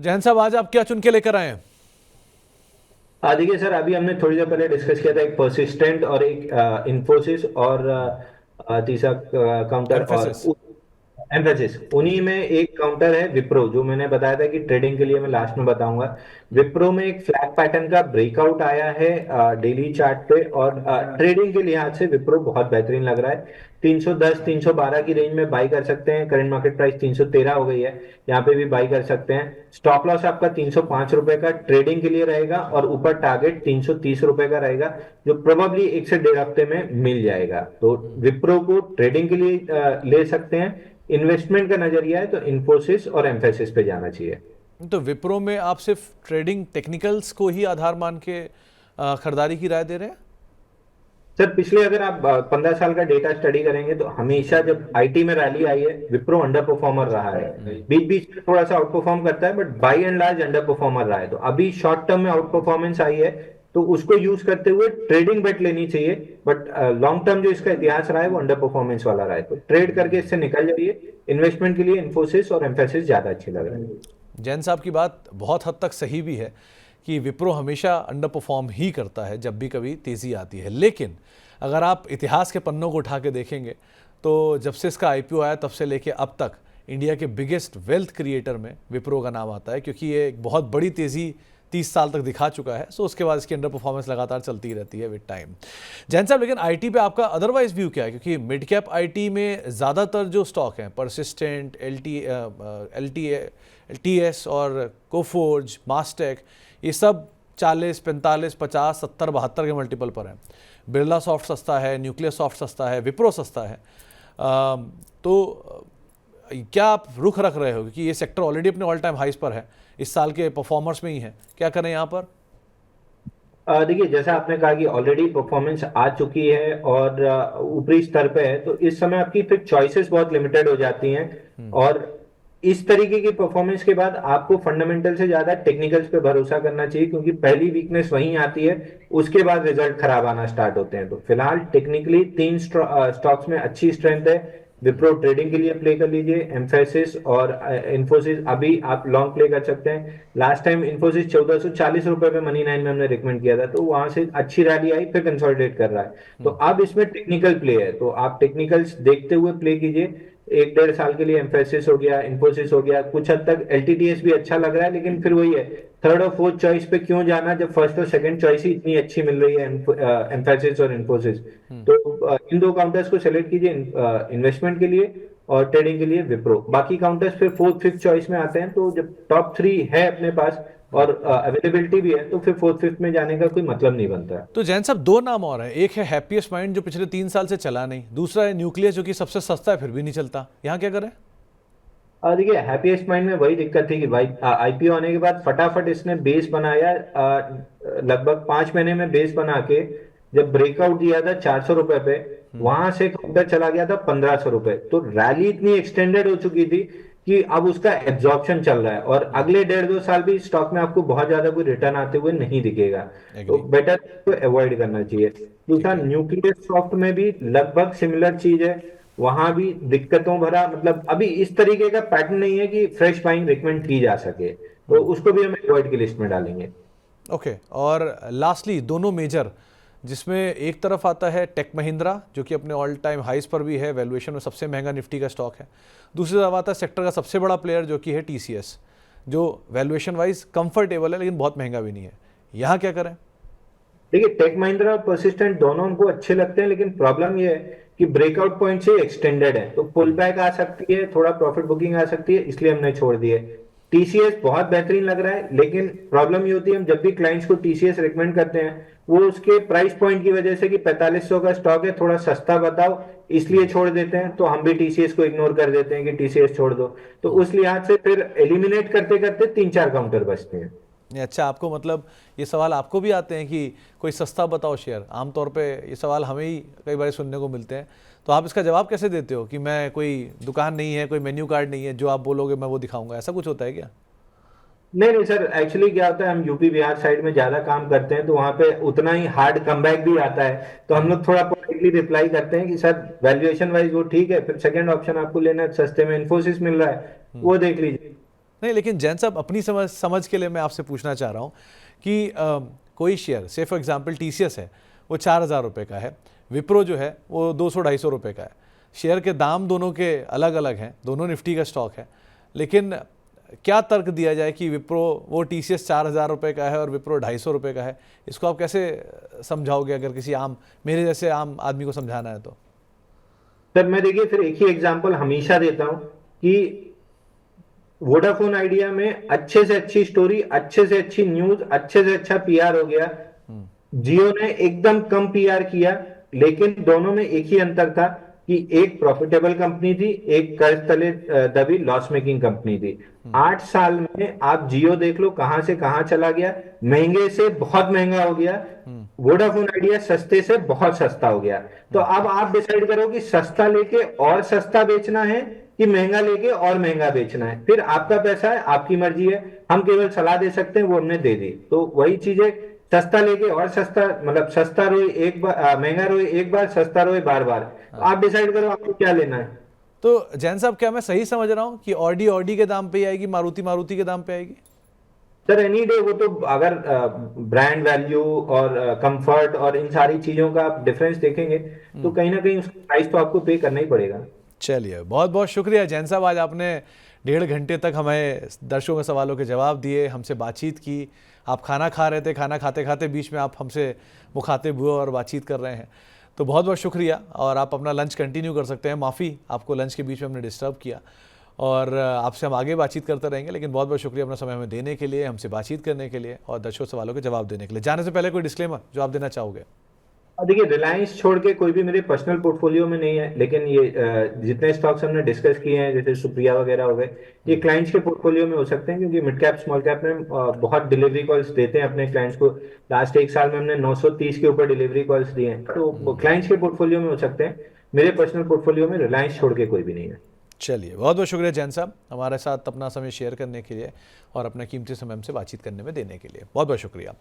जैन साहब, आज आप क्या चुन के लेकर आए हैं? देखिए सर, अभी हमने थोड़ी देर पहले डिस्कस किया था एक परसिस्टेंट और एक इन्फोसिस और तीसरा काउंटर और एम्फेसिस। एम्फेसिस। उन्हीं में एक काउंटर है विप्रो, जो मैंने बताया था कि ट्रेडिंग के लिए मैं लास्ट में बताऊंगा। विप्रो में एक फ्लैग पैटर्न का ब्रेकआउट आया है डेली चार्ट पे, और ट्रेडिंग के लिहाज से विप्रो बहुत बेहतरीन लग रहा है। 310 312 की रेंज में बाई कर सकते हैं। करंट मार्केट प्राइस 313 हो गई है, यहाँ पे भी बाई कर सकते हैं। स्टॉप लॉस आपका 305 रुपए का ट्रेडिंग के लिए रहेगा, और ऊपर टारगेट 330 रुपए का रहेगा, जो प्रोबेबली 1 से 1.5 हफ्ते में मिल जाएगा। तो विप्रो को ट्रेडिंग के लिए ले सकते हैं। इन्वेस्टमेंट का नजरिया है तो इन्फोसिस और एम्फेसिस पे जाना चाहिए। तो विप्रो में आप सिर्फ ट्रेडिंग टेक्निकल्स को ही आधार मान के खरीदारी की राय दे रहे हैं? सर, पिछले अगर आप 15 साल का डेटा स्टडी करेंगे तो हमेशा जब आईटी में रैली आई है, विप्रो अंडर परफॉर्मर रहा है। बीच बीच में थोड़ा सा आउट परफॉर्म करता है, but by and large under performer रहा है। तो अभी शॉर्ट टर्म में आउट परफॉर्मेंस आई है, तो उसको यूज करते हुए ट्रेडिंग बेट लेनी चाहिए। बट लॉन्ग टर्म जो इसका इतिहास रहा है वो अंडर परफॉर्मेंस वाला रहा है, तो ट्रेड करके इससे निकल जाइए। इन्वेस्टमेंट के लिए इन्फोसिस और एम्फेसिस ज्यादा अच्छे लग रहे हैं। जैन साहब की बात बहुत हद तक सही भी है कि विप्रो हमेशा अंडर परफॉर्म ही करता है जब भी कभी तेज़ी आती है। लेकिन अगर आप इतिहास के पन्नों को उठा के देखेंगे तो जब से इसका आईपीओ आया तब से लेके अब तक इंडिया के बिगेस्ट वेल्थ क्रिएटर में विप्रो का नाम आता है, क्योंकि ये एक बहुत बड़ी तेज़ी 30 साल तक दिखा चुका है। सो उसके बाद इसकी अंडर परफॉर्मेंस लगातार चलती रहती है विद टाइम। जैन साहब, लेकिन आईटी पे आपका अदरवाइज व्यू क्या है? क्योंकि मिड कैप आईटी में ज़्यादातर जो स्टॉक हैं, परसिस्टेंट, एल टी एस और कोफोर्ज, मास्टेक, ये सब 40, 45, 50, 70, 72 के मल्टीपल पर हैं। बिरला सॉफ्ट सस्ता है, न्यूक्लियस सॉफ्ट सस्ता है, विप्रो सस्ता है। तो क्या आप रुख रख रहे हो, क्योंकि ये सेक्टर ऑलरेडी अपने ऑल टाइम हाइस पर है, इस साल के परफॉर्मर्स में ही है, क्या करें यहाँ पर? देखिए, जैसा आपने कहा कि ऑलरेडी परफॉर्मेंस आ चुकी है और ऊपरी स्तर पे है, तो इस समय आपकी फिर चॉइसेस बहुत लिमिटेड हो जाती हैं। और इस तरीके की परफॉर्मेंस के बाद आपको फंडामेंटल से ज्यादा टेक्निकल्स पे भरोसा करना चाहिए, क्योंकि पहली वीकनेस वहीं आती है, उसके बाद रिजल्ट खराब आना स्टार्ट होते हैं। तो फिलहाल टेक्निकली तीन स्टॉक्स में अच्छी स्ट्रेंथ है। विप्रो ट्रेडिंग के लिए प्ले कर लीजिए, एम्फेसिस और इन्फोसिस अभी आप लॉन्ग प्ले कर सकते हैं। लास्ट टाइम इन्फोसिस 1440 रुपए पे मनी नाइन में हमने रिकमेंड किया था, तो वहां से अच्छी रैली आई, फिर कंसोलिडेट कर रहा है। तो अब इसमें टेक्निकल प्ले है, तो आप टेक्निकल्स देखते हुए प्ले कीजिए। 1 1.5 साल के लिए एम्फेसिस हो गया, इन्फोसिस हो गया, कुछ हद तक एलटीटीएस भी अच्छा लग रहा है, लेकिन फिर वही है, थर्ड और फोर्थ चॉइस पे क्यों जाना जब फर्स्ट और सेकंड चॉइस ही इतनी अच्छी मिल रही है, एम्फेसिस और इन्फोसिस। तो इन दो काउंटर्स को सेलेक्ट कीजिए इन्वेस्टमेंट के लिए, और ट्रेडिंग के लिए विप्रो। बाकी काउंटर्स फिर फोर्थ फिफ्थ चॉइस में आते हैं, तो जब टॉप थ्री है अपने पास और अवेलेबिलिटी भी है, तो फिर फोर्थ फिफ्थ में जाने का कोई मतलब नहीं बनता है। तो जैन साहब, दो नाम और हैं। एक है हैप्पीएस्ट माइंड जो पिछले 3 साल से चला नहीं, दूसरा है न्यूक्लियस जो कि सबसे सस्ता है फिर भी नहीं चलता। यहाँ क्या करें? देखिए, हैप्पीएस्ट माइंड में वही दिक्कत थी कि भाई आईपीओ आने के बाद फटाफट इसने बेस बनाया, लगभग 5 महीने में बेस बना के जब ब्रेकआउट दिया था 400 रुपए पे, वहां से काउंटर चला गया था 1500 रुपए। तो रैली इतनी एक्सटेंडेड हो चुकी थी कि अब उसका एब्जॉर्प्शन चल रहा है, और अगले 1.5 2 साल भी स्टॉक में आपको बहुत ज्यादा कोई रिटर्न आते हुए नहीं दिखेगा। तो एग्री। बेटर को अवॉइड करना चाहिए। दूसरा, ठीक है। न्यूक्लियस सॉफ्ट में भी लगभग सिमिलर चीज है। वहां भी दिक्कतों भरा, मतलब अभी इस तरीके का पैटर्न नहीं है कि फ्रेश बाइंग रिकमेंड की जा सके, तो उसको भी हम अवॉइड की लिस्ट में डालेंगे। ओके। और लास्टली दोनों मेजर, जिसमें एक तरफ आता है टेक महिंद्रा जो कि अपने ऑल टाइम हाइस पर भी है, वैल्यूएशन में सबसे महंगा निफ्टी का स्टॉक है। दूसरी तरफ आता है सेक्टर का सबसे बड़ा प्लेयर जो कि है टीसीएस, जो वैल्यूएशन वाइज कंफर्टेबल है लेकिन बहुत महंगा भी नहीं है। यहाँ क्या करें? देखिए, टेक महिंद्रा और परसिस्टेंट दोनों हमको अच्छे लगते हैं, लेकिन प्रॉब्लम ये है कि ब्रेकआउट पॉइंट से एक्सटेंडेड है, तो पुल बैक आ सकती है, थोड़ा प्रॉफिट बुकिंग आ सकती है, इसलिए हमने छोड़ दिए। टीसीएस बहुत बेहतरीन लग रहा है, लेकिन प्रॉब्लम ये होती है, हम जब भी क्लाइंट्स को टीसीएस रिकमेंड करते हैं, वो उसके प्राइस पॉइंट की वजह से कि 4500 का स्टॉक है, थोड़ा सस्ता बताओ, इसलिए छोड़ देते हैं। तो हम भी टीसीएस को इग्नोर कर देते हैं कि टीसीएस छोड़ दो। तो उस लिहाज से फिर एलिमिनेट करते करते 3 4 काउंटर बचते हैं। नहीं, अच्छा, आपको मतलब ये सवाल आपको भी आते हैं कि कोई सस्ता बताओ शेयर? आमतौर पे ये सवाल हमें ही कई बार सुनने को मिलते हैं, तो आप इसका जवाब कैसे देते हो कि मैं, कोई दुकान नहीं है, कोई मेन्यू कार्ड नहीं है, जो आप बोलोगे मैं वो दिखाऊंगा? ऐसा कुछ होता है क्या? नहीं नहीं सर, एक्चुअली क्या होता है, हम यूपी बिहार साइड में ज्यादा काम करते हैं, तो वहां पे उतना ही हार्ड कमबैक भी आता है, तो हम लोग थोड़ा पोलाइटली रिप्लाई करते हैं कि सर वैल्यूएशन वाइज वो ठीक है, फिर सेकंड ऑप्शन आपको लेना है, सस्ते में इन्फोसिस मिल रहा है, वो देख लीजिए। नहीं, लेकिन जैन साहब अपनी समझ के लिए मैं आपसे पूछना चाह रहा हूँ कि कोई शेयर, से फॉर एग्जांपल टीसीएस है, वो 4,000 रुपये का है, विप्रो जो है वो 200-250 रुपये का है। शेयर के दाम दोनों के अलग अलग हैं, दोनों निफ्टी का स्टॉक है, लेकिन क्या तर्क दिया जाए कि विप्रो, वो टीसीएस 4,000 रुपये का है और विप्रो 250 रुपये का है? इसको आप कैसे समझाओगे, अगर किसी मेरे जैसे आम आदमी को समझाना है तो? सर मैं देखिए फिर एक ही एग्जांपल हमेशा देता हूं कि वोडाफोन आइडिया में अच्छे से अच्छी स्टोरी, अच्छे से अच्छी न्यूज, अच्छे से अच्छा पीआर हो गया। जियो ने एकदम कम पीआर किया, लेकिन दोनों में एक ही अंतर था कि एक प्रॉफिटेबल कंपनी थी, एक कर्ज तले दबी लॉस मेकिंग कंपनी थी। 8 साल में आप जियो देख लो कहां से कहां चला गया, महंगे से बहुत महंगा हो गया। वोडाफोन आइडिया सस्ते से बहुत सस्ता हो गया। तो अब आप डिसाइड करो कि सस्ता लेके और सस्ता बेचना है कि महंगा लेके और महंगा बेचना है। फिर आपका पैसा है, आपकी मर्जी है, हम केवल सलाह दे सकते हैं, वो हमने दे दी। तो वही चीजें, सस्ता लेके और सस्ता, मतलब सस्ता रोए एक बार, महंगा रोए एक बार, सस्ता रोए बार बार। आप डिसाइड करो आपको क्या लेना है। तो जैन साहब, क्या मैं सही समझ रहा हूँ कि ऑडी के दाम पे ही आएगी, मारुति के दाम पे आएगी? सर एनी डे, वो तो अगर ब्रांड वैल्यू और कंफर्ट और इन सारी चीजों का आप डिफरेंस देखेंगे तो कहीं ना कहीं उसका प्राइस तो आपको पे करना ही पड़ेगा। चलिए, बहुत बहुत शुक्रिया जैन साहब, आज आपने 1.5 घंटे तक हमें दर्शकों के सवालों के जवाब दिए, हमसे बातचीत की। आप खाना खा रहे थे, खाना खाते खाते बीच में आप हमसे मुखातिब हुए और बातचीत कर रहे हैं, तो बहुत बहुत शुक्रिया। और आप अपना लंच कंटिन्यू कर सकते हैं। माफ़ी, आपको लंच के बीच में हमने डिस्टर्ब किया, और आपसे हम आगे बातचीत करते रहेंगे, लेकिन बहुत बहुत शुक्रिया अपना समय हमें देने के लिए, हमसे बातचीत करने के लिए और दर्शकों सवालों के जवाब देने के लिए। जाने से पहले कोई डिस्क्लेमर जो आप देना चाहोगे? देखिए, रिलायंस छोड़ के कोई भी मेरे पर्सनल पोर्टफोलियो में नहीं है, लेकिन ये जितने स्टॉक्स हमने डिस्कस किए हैं, जैसे सुप्रिया वगैरह हो गए, ये क्लाइंट्स के पोर्टफोलियो में हो सकते हैं, क्योंकि मिड कैप स्मॉल कैप में बहुत डिलीवरी कॉल्स देते हैं अपने क्लाइंट्स को। लास्ट 1 साल में हमने 930 के ऊपर डिलीवरी कॉल्स दिए हैं, तो क्लाइंट्स के पोर्टफोलियो में हो सकते हैं। मेरे पर्सनल पोर्टफोलियो में रिलायंस छोड़ के कोई भी नहीं है। चलिए, बहुत बहुत शुक्रिया जैन साहब, हमारे साथ अपना समय शेयर करने के लिए और अपना कीमती समय हमसे बातचीत करने में देने के लिए। बहुत बहुत शुक्रिया।